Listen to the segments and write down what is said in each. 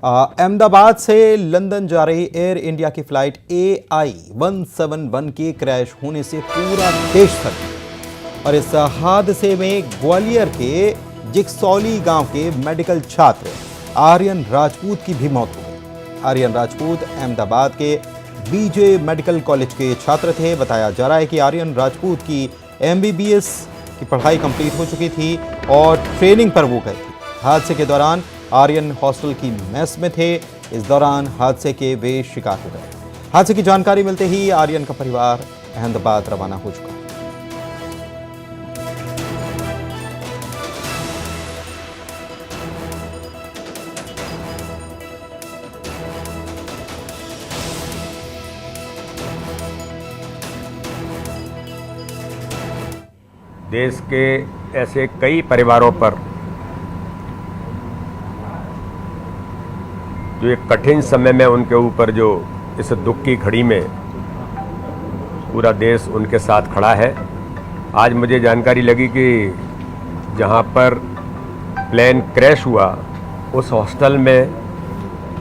अहमदाबाद से लंदन जा रही एयर इंडिया की फ्लाइट AI 171 के क्रैश होने से पूरा देश थक गया और इस हादसे में ग्वालियर के जिक्सौली गांव के मेडिकल छात्र आर्यन राजपूत की भी मौत हो गई। आर्यन राजपूत अहमदाबाद के BJ मेडिकल कॉलेज के छात्र थे। बताया जा रहा है कि आर्यन राजपूत की MBBS की पढ़ाई कंप्लीट हो चुकी थी और ट्रेनिंग पर वो गए थे। हादसे के दौरान आर्यन हॉस्टल की मेस में थे। इस दौरान हादसे के वे शिकार हो गए। हादसे की जानकारी मिलते ही आर्यन का परिवार अहमदाबाद रवाना हो चुका है। देश के ऐसे कई परिवारों पर जो एक कठिन समय में उनके ऊपर जो इस दुख की घड़ी में पूरा देश उनके साथ खड़ा है। आज मुझे जानकारी लगी कि जहां पर प्लेन क्रैश हुआ उस हॉस्टल में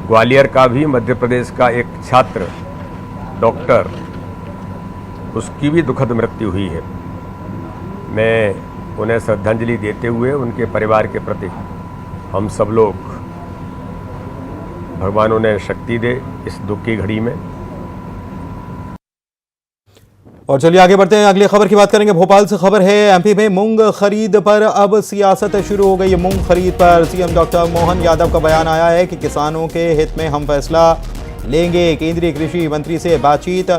ग्वालियर का भी मध्य प्रदेश का एक छात्र डॉक्टर उसकी भी दुखद मृत्यु हुई है। मैं उन्हें श्रद्धांजलि देते हुए उनके परिवार के प्रति हम सब लोग भगवान उन्हें शक्ति दे इस दुख की घड़ी में। और चलिए आगे बढ़ते हैं, अगली खबर की बात करेंगे। भोपाल से खबर है, MP में मूंग खरीद पर अब सियासत शुरू हो गई है। मूंग खरीद पर CM डॉक्टर मोहन यादव का बयान आया है कि किसानों के हित में हम फैसला लेंगे। केंद्रीय कृषि मंत्री से बातचीत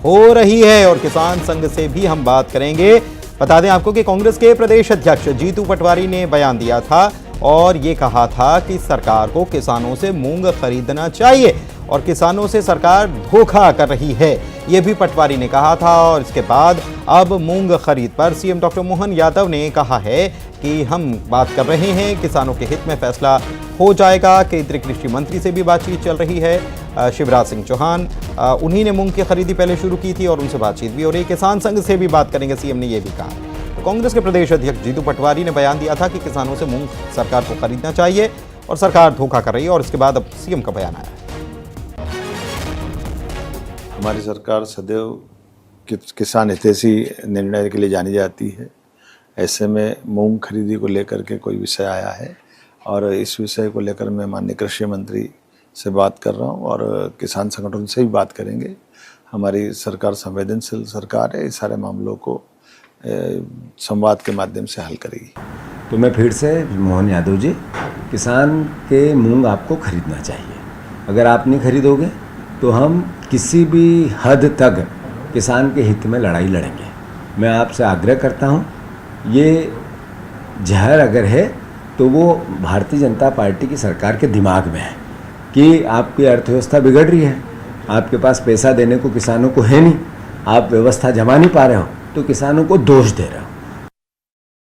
हो रही है और किसान संघ से भी हम बात करेंगे। बता दें आपको कि कांग्रेस के प्रदेश अध्यक्ष जीतू पटवारी ने बयान दिया था और ये कहा था कि सरकार को किसानों से मूंग खरीदना चाहिए और किसानों से सरकार धोखा कर रही है, ये भी पटवारी ने कहा था। और इसके बाद अब मूंग खरीद पर CM डॉक्टर मोहन यादव ने कहा है कि हम बात कर रहे हैं, किसानों के हित में फैसला हो जाएगा। केंद्रीय कृषि मंत्री से भी बातचीत चल रही है, शिवराज सिंह चौहान, उन्हीं ने मूंग की खरीदी पहले शुरू की थी और उनसे बातचीत भी हो रही है। किसान संघ से भी बात करेंगे, CM ने यह भी कहा। तो कांग्रेस के प्रदेश अध्यक्ष जीतू पटवारी ने बयान दिया था कि किसानों से मूंग सरकार को खरीदना चाहिए और सरकार धोखा कर रही है और इसके बाद अब CM का बयान आया है। हमारी सरकार सदैव किसान हितैषी निर्णय के लिए जानी जाती है। ऐसे में मूंग खरीदी को लेकर के कोई विषय आया है और इस विषय को लेकर मैं माननीय कृषि मंत्री से बात कर रहा हूं और किसान संगठन से भी बात करेंगे। हमारी सरकार संवेदनशील सरकार है, इस सारे मामलों को संवाद के माध्यम से हल करेगी। तो मैं फिर से मोहन यादव जी, किसान के मूंग आपको खरीदना चाहिए। अगर आप नहीं खरीदोगे तो हम किसी भी हद तक किसान के हित में लड़ाई लड़ेंगे। मैं आपसे आग्रह करता हूँ, ये जहर अगर है तो वो भारतीय जनता पार्टी की सरकार के दिमाग में है कि आपकी अर्थव्यवस्था बिगड़ रही है, आपके पास पैसा देने को किसानों को है नहीं, आप व्यवस्था जमा नहीं पा रहे हो तो किसानों को दोष दे रहे हो।